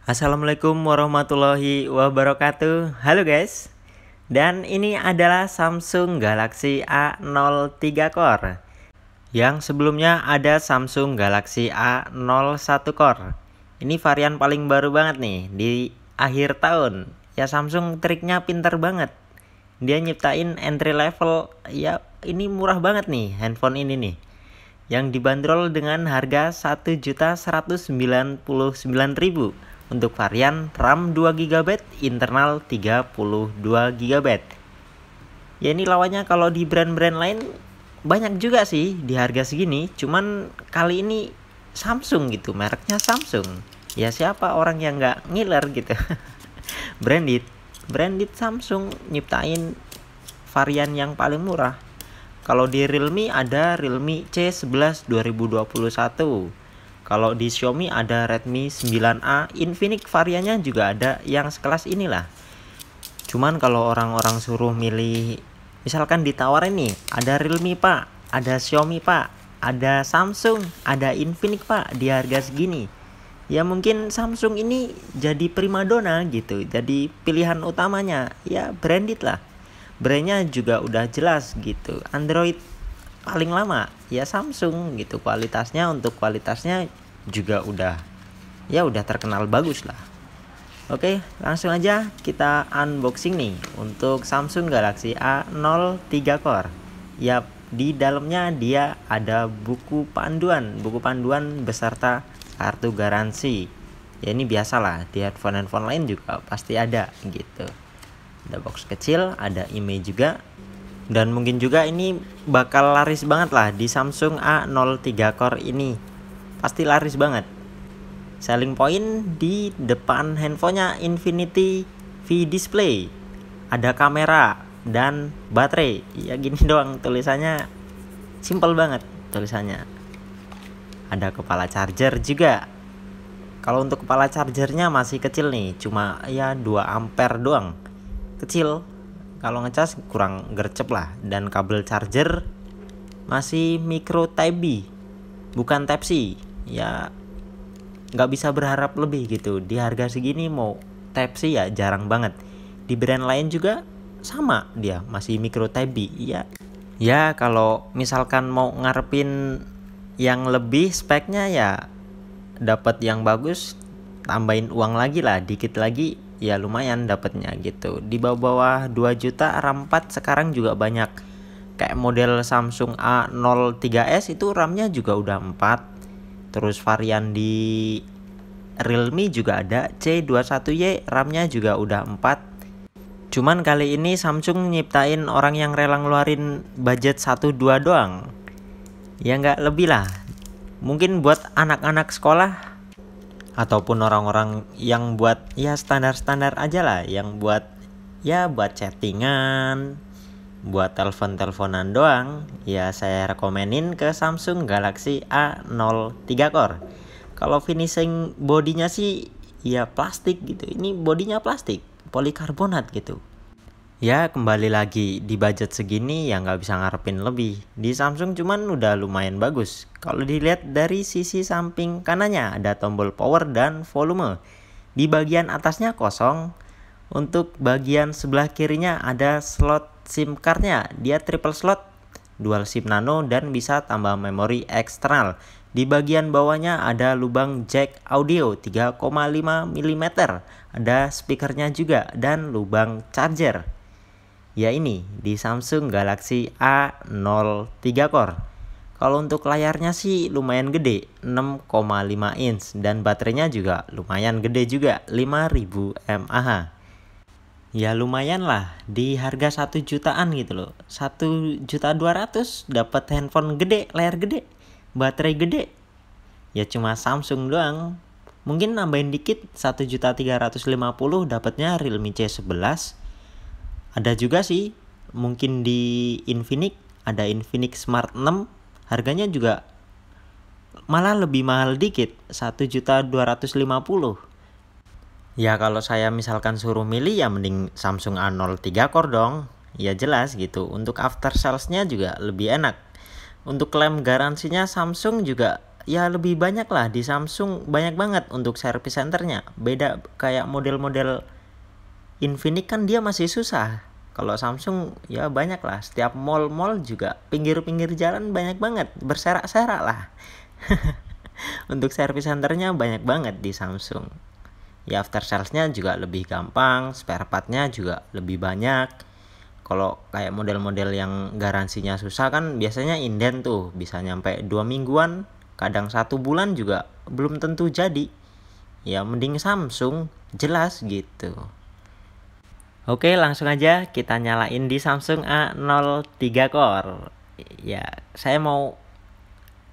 Assalamualaikum warahmatullahi wabarakatuh. Halo guys. Dan ini adalah Samsung Galaxy A03 Core. Yang sebelumnya ada Samsung Galaxy A01 Core. Ini varian paling baru banget nih di akhir tahun. Ya Samsung triknya pinter banget. Dia nyiptain entry level. Ya ini murah banget nih handphone ini nih. Yang dibanderol dengan harga 1.199.000 untuk varian RAM 2GB, internal 32GB. Ya ini lawannya kalau di brand-brand lain banyak juga sih di harga segini, cuman kali ini Samsung gitu, mereknya Samsung. Ya siapa orang yang nggak ngiler gitu. branded Samsung nyiptain varian yang paling murah. Kalau di Realme ada Realme C11 2021. Kalau di Xiaomi ada Redmi 9A Infinix, variannya juga ada yang sekelas inilah. Cuman kalau orang-orang suruh milih, misalkan ditawarin nih, ada Realme pak, ada Xiaomi pak, ada Samsung, ada Infinix pak di harga segini. Ya mungkin Samsung ini jadi primadona gitu, jadi pilihan utamanya. Ya branded lah. Brandnya juga udah jelas gitu. Android paling lama ya Samsung gitu, untuk kualitasnya juga udah terkenal bagus lah. Oke, langsung aja kita unboxing nih untuk Samsung Galaxy A03 Core. Yap, di dalamnya dia ada buku panduan beserta kartu garansi. Ya ini biasalah, di handphone lain juga pasti ada gitu. Ada box kecil, ada email juga. Dan mungkin juga ini bakal laris banget lah di Samsung A03 Core ini. Pasti laris banget. Selling point di depan handphonenya Infinity V Display. Ada kamera dan baterai. Ya gini doang tulisannya. Simple banget tulisannya. Ada kepala charger juga. Kalau untuk kepala chargernya masih kecil nih, cuma ya 2 ampere doang. Kecil. Kalau ngecas kurang gercep lah. Dan kabel charger masih micro Type B, bukan Type C. Ya nggak bisa berharap lebih gitu. Di harga segini mau Type C ya jarang banget. Di brand lain juga sama, dia masih micro Type B. Ya kalau misalkan mau ngarepin yang lebih speknya ya dapat yang bagus, tambahin uang lagi lah, dikit lagi ya lumayan dapatnya gitu. Di bawah 2 juta RAM 4 sekarang juga banyak. Kayak model Samsung A03s itu RAM-nya juga udah 4. Terus varian di Realme juga ada C21Y, RAM-nya juga udah 4. Cuman kali ini Samsung nyiptain orang yang rela ngeluarin budget 1-2 doang. Ya nggak lebih lah. Mungkin buat anak-anak sekolah ataupun orang-orang yang buat ya standar-standar aja lah, yang buat chattingan, buat telepon-teleponan doang, ya saya rekomenin ke Samsung Galaxy A03 Core. Kalau finishing bodinya sih ya plastik gitu. Ini bodinya plastik, polikarbonat gitu. Ya kembali lagi di budget segini ya nggak bisa ngarepin lebih. Di Samsung cuman udah lumayan bagus. Kalau dilihat dari sisi samping kanannya ada tombol power dan volume. Di bagian atasnya kosong. Untuk bagian sebelah kirinya ada slot SIM cardnya. Dia triple slot, dual SIM nano dan bisa tambah memori eksternal. Di bagian bawahnya ada lubang jack audio 3,5 mm. Ada speakernya juga dan lubang charger. Ya ini di Samsung Galaxy A03 Core. Kalau untuk layarnya sih lumayan gede, 6,5 inch, dan baterainya juga lumayan gede juga, 5000 mAh. Ya lumayan lah, di harga 1 jutaan gitu loh. 1.200.000 dapat handphone gede, layar gede, baterai gede. Ya cuma Samsung doang. Mungkin nambahin dikit 1.350.000 dapatnya Realme C11. Ada juga sih, mungkin di Infinix ada Infinix Smart 6, harganya juga malah lebih mahal dikit, 1.250.000. Ya kalau saya misalkan suruh milih ya mending Samsung A03 Core dong. Ya jelas gitu, untuk after salesnya juga lebih enak. Untuk klaim garansinya Samsung juga ya lebih banyak lah. Di Samsung banyak banget untuk service centernya. Beda kayak model-model Infinix kan dia masih susah. Kalau Samsung ya banyak lah. Setiap mall-mall juga pinggir-pinggir jalan banyak banget, berserak-serak lah. Untuk service centernya banyak banget di Samsung. Ya after salesnya juga lebih gampang, spare partnya juga lebih banyak. Kalau kayak model-model yang garansinya susah kan biasanya inden tuh, bisa nyampe 2 mingguan, kadang 1 bulan juga belum tentu jadi. Ya mending Samsung, jelas gitu. Oke, langsung aja kita nyalain di Samsung A03 Core. Ya, saya mau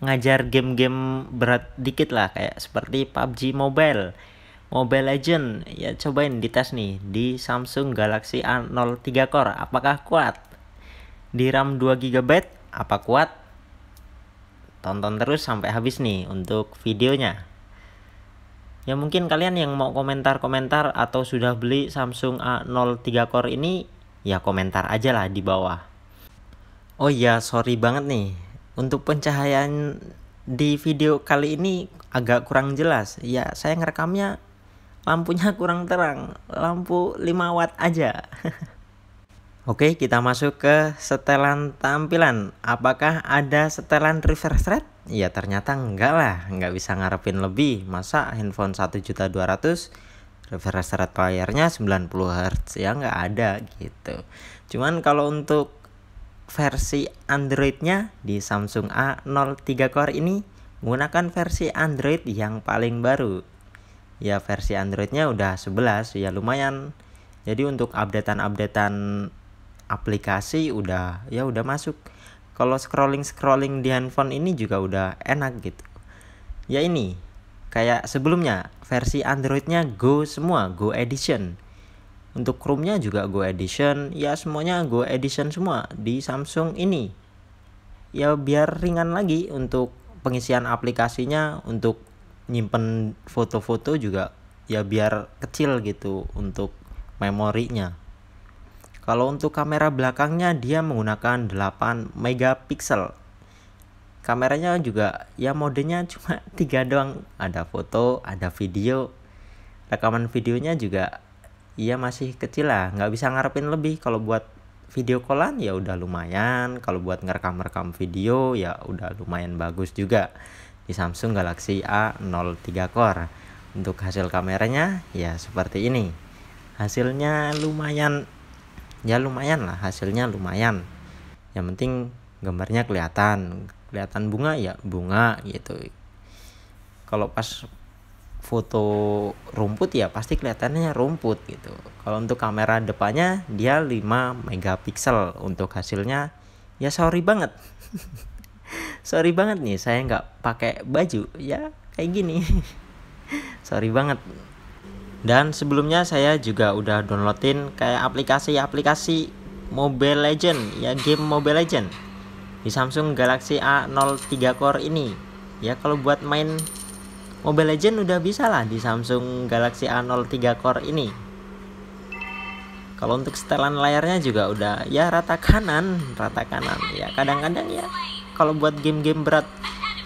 ngajar game-game berat dikit lah, kayak seperti PUBG Mobile, Mobile Legend. Ya cobain dites nih di Samsung Galaxy A03 Core, apakah kuat? Di RAM 2 GB apa kuat? Tonton terus sampai habis nih untuk videonya. Ya mungkin kalian yang mau komentar-komentar atau sudah beli Samsung A03 Core ini, ya komentar aja lah di bawah. Oh iya, sorry banget nih. Untuk pencahayaan di video kali ini agak kurang jelas. Ya, saya ngerekamnya lampunya kurang terang. Lampu 5 watt aja. Oke, kita masuk ke setelan tampilan. Apakah ada setelan refresh rate? Ya ternyata enggak lah, enggak bisa ngarepin lebih. Masa handphone 1.200.000 refresh rate layarnya 90 Hz? Ya enggak ada gitu. Cuman kalau untuk versi Androidnya di Samsung A03 Core ini menggunakan versi Android yang paling baru. Ya versi Androidnya udah 11, ya lumayan. Jadi untuk updatean aplikasi udah masuk. Kalau scrolling di handphone ini juga udah enak gitu. Ya ini kayak sebelumnya versi Androidnya Go semua, Go Edition. Untuk Chrome-nya juga Go Edition, ya semuanya Go Edition semua di Samsung ini. Ya biar ringan lagi untuk pengisian aplikasinya, untuk nyimpen foto-foto juga ya biar kecil gitu untuk memorinya. Kalau untuk kamera belakangnya dia menggunakan 8 megapiksel. Kameranya juga ya modenya cuma 3 doang. Ada foto, ada video. Rekaman videonya juga ya masih kecil lah, nggak bisa ngarepin lebih. Kalau buat video callan ya udah lumayan. Kalau buat ngerekam video ya udah lumayan bagus juga di Samsung Galaxy A03 Core. Untuk hasil kameranya ya seperti ini. Hasilnya lumayan. Ya lumayan lah, hasilnya lumayan. Yang penting gambarnya kelihatan bunga ya bunga gitu. Kalau pas foto rumput ya pasti kelihatannya rumput gitu. Kalau untuk kamera depannya dia 5 megapiksel. Untuk hasilnya ya sorry banget. Sorry banget nih saya nggak pakai baju ya kayak gini. Sorry banget. Dan sebelumnya saya juga udah downloadin kayak aplikasi Mobile Legend, ya game Mobile Legend di Samsung Galaxy A03 Core ini. Ya kalau buat main Mobile Legend udah bisa lah di Samsung Galaxy A03 Core ini. Kalau untuk setelan layarnya juga udah ya rata kanan. Ya kadang-kadang ya kalau buat game-game berat,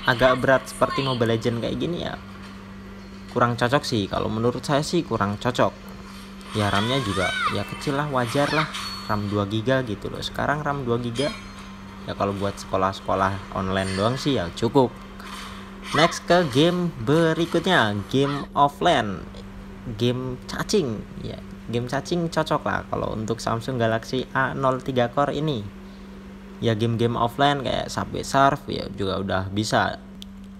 agak berat seperti Mobile Legend kayak gini ya kurang cocok sih. Kalau menurut saya sih kurang cocok. Ya RAM-nya juga ya kecil lah, wajar lah. RAM 2 GB gitu loh. Sekarang RAM 2 GB ya kalau buat sekolah-sekolah online doang sih ya cukup. Next ke game berikutnya, game offline, game cacing. Ya game cacing cocok lah kalau untuk Samsung Galaxy A03 Core ini. Ya game-game offline kayak Subway Surf ya juga udah bisa.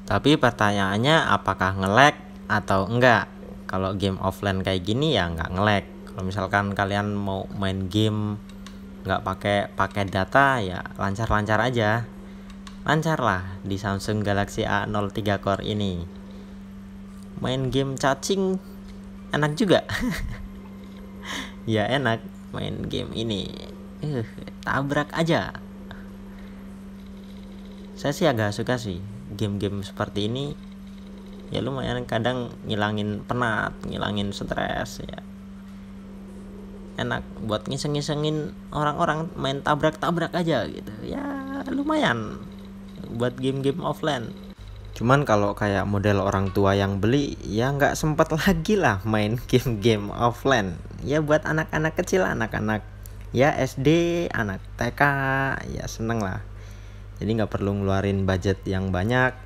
Tapi pertanyaannya apakah nge-lag atau enggak? Kalau game offline kayak gini ya nggak nge-lag. Kalau misalkan kalian mau main game nggak pakai data ya lancar-lancar aja. Lancar lah di Samsung Galaxy A03 Core ini. Main game cacing enak juga. Ya enak main game ini. Tabrak aja. Saya sih agak suka sih game-game seperti ini. Ya lumayan kadang ngilangin penat, ngilangin stres ya. Enak buat ngiseng-ngisengin orang-orang main tabrak-tabrak aja gitu. Ya lumayan buat game-game offline. Cuman kalau kayak model orang tua yang beli ya nggak sempet lagi lah main game-game offline. Ya buat anak-anak kecil, anak-anak ya SD, anak TK ya seneng lah. Jadi nggak perlu ngeluarin budget yang banyak.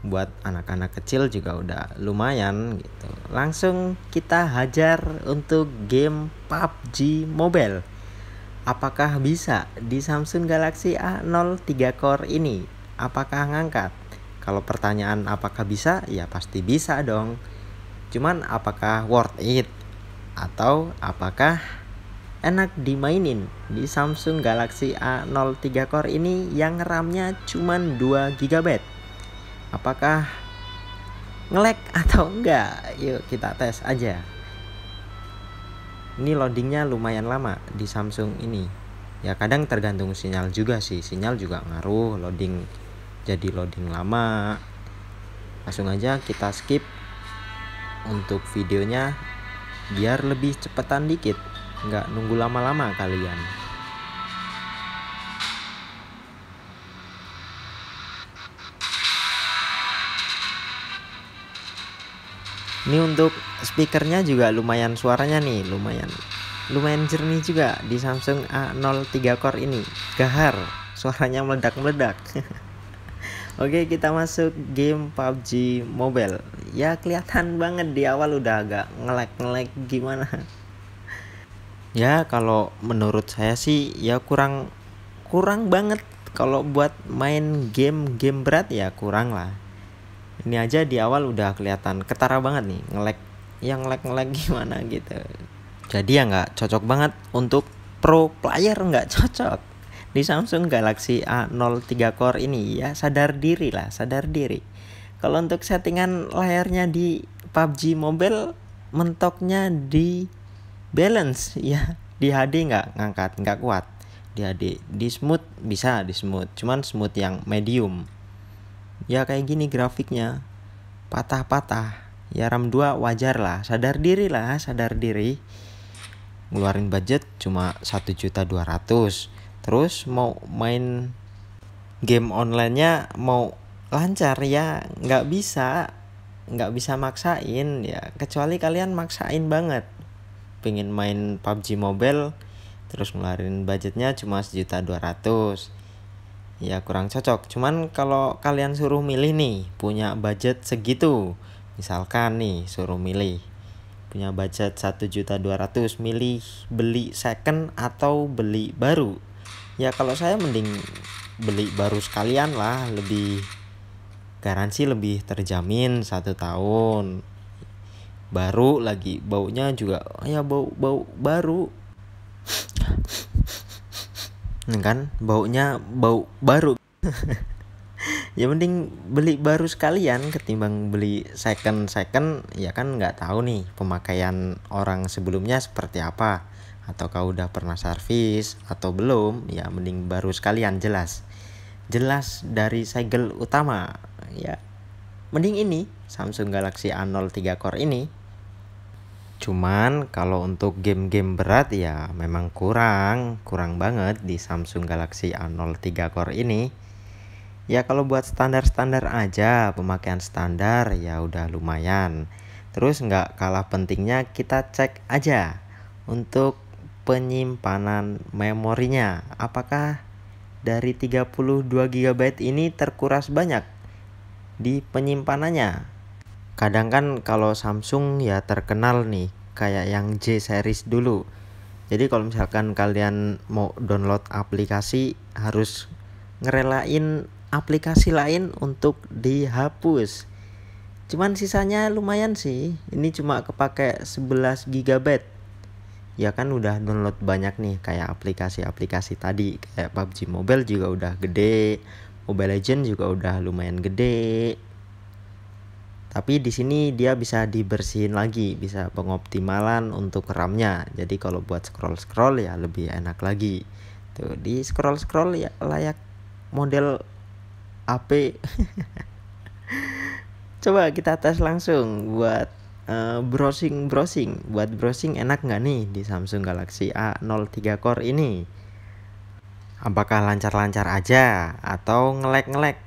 Buat anak-anak kecil juga udah lumayan gitu. Langsung kita hajar untuk game PUBG Mobile. Apakah bisa di Samsung Galaxy A03 Core ini? Apakah ngangkat? Kalau pertanyaan apakah bisa, ya pasti bisa dong. Cuman apakah worth it? Atau apakah enak dimainin di Samsung Galaxy A03 Core ini yang RAM-nya cuman 2 GB? Apakah nge-lag atau enggak? Yuk kita tes aja. Ini loadingnya lumayan lama di Samsung ini. Ya kadang tergantung sinyal juga sih. Sinyal juga ngaruh loading. Jadi loading lama. Langsung aja kita skip untuk videonya biar lebih cepetan dikit. Nggak nunggu lama-lama kalian. Ini untuk speakernya juga lumayan, suaranya nih lumayan jernih juga di Samsung A03 Core ini. Gahar, suaranya meledak-meledak. Oke, kita masuk game PUBG Mobile. Ya kelihatan banget di awal udah agak nge-lag gimana. Ya kalau menurut saya sih ya kurang banget. Kalau buat main game berat ya kurang lah. Ini aja di awal udah kelihatan ketara banget nih, nge-lag gimana gitu. Jadi ya nggak cocok banget untuk pro player, nggak cocok di Samsung Galaxy A03 Core ini. Ya sadar diri. Kalau untuk settingan layarnya di PUBG Mobile, mentoknya di balance ya, di HD nggak kuat. Di HD, di smooth bisa di smooth, cuman smooth yang medium. Ya kayak gini grafiknya patah-patah. Ya RAM 2 wajar lah, sadar diri. Ngeluarin budget cuma 1.200.000. Terus mau main game online-nya mau lancar ya nggak bisa maksain ya, kecuali kalian maksain banget pengen main PUBG Mobile terus ngeluarin budgetnya cuma 1.200.000. Ya kurang cocok. Cuman kalau kalian suruh milih nih, punya budget segitu, misalkan nih suruh milih punya budget 1.200.000, milih beli second atau beli baru. Ya kalau saya mending beli baru sekalian lah, lebih garansi lebih terjamin 1 tahun. Baru lagi baunya juga ya bau baru. Kan baunya bau baru. Ya mending beli baru sekalian ketimbang beli second. Ya kan nggak tahu nih pemakaian orang sebelumnya seperti apa, ataukah udah pernah servis atau belum. Ya mending baru sekalian, jelas dari segel utama. Ya mending ini Samsung Galaxy A03 Core ini. Cuman kalau untuk game-game berat ya memang kurang banget di Samsung Galaxy A03 Core ini. Ya kalau buat standar aja, pemakaian standar ya udah lumayan. Terus nggak kalah pentingnya kita cek aja untuk penyimpanan memorinya. Apakah dari 32 GB ini terkuras banyak di penyimpanannya? Kadang kan kalau Samsung ya terkenal nih kayak yang J series dulu. Jadi kalau misalkan kalian mau download aplikasi harus ngerelain aplikasi lain untuk dihapus. Cuman sisanya lumayan sih. Ini cuma kepake 11 GB. Ya kan udah download banyak nih kayak aplikasi-aplikasi tadi, kayak PUBG Mobile juga udah gede, Mobile Legends juga udah lumayan gede. Tapi di sini dia bisa dibersihin lagi, bisa pengoptimalan untuk RAM-nya. Jadi kalau buat scroll ya lebih enak lagi. Tuh di scroll ya layak model AP. Coba kita tes langsung buat browsing. Buat browsing enak nggak nih di Samsung Galaxy A03 Core ini? Apakah lancar-lancar aja atau nge-lag?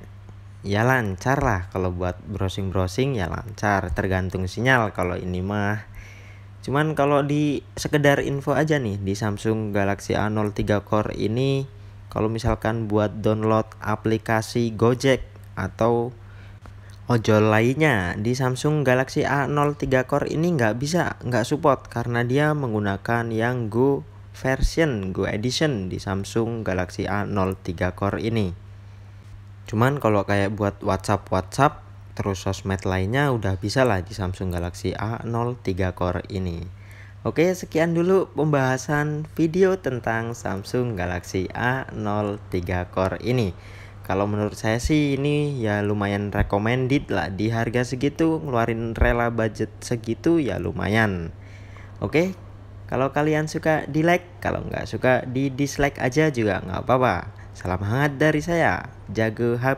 ya lancar lah. Kalau buat browsing-browsing ya lancar, tergantung sinyal kalau ini mah. Cuman kalau di sekedar info aja nih, di Samsung Galaxy A03 Core ini kalau misalkan buat download aplikasi Gojek atau ojol lainnya di Samsung Galaxy A03 Core ini nggak support karena dia menggunakan yang Go version, Go edition di Samsung Galaxy A03 Core ini. Cuman kalau kayak buat WhatsApp terus sosmed lainnya udah bisa lah di Samsung Galaxy A03 Core ini. Oke, sekian dulu pembahasan video tentang Samsung Galaxy A03 Core ini. Kalau menurut saya sih ini ya lumayan recommended lah, di harga segitu ngeluarin rela budget segitu ya lumayan. Oke, kalau kalian suka di like, kalau nggak suka di dislike aja juga nggak apa-apa. Salam hangat dari saya, jago HP.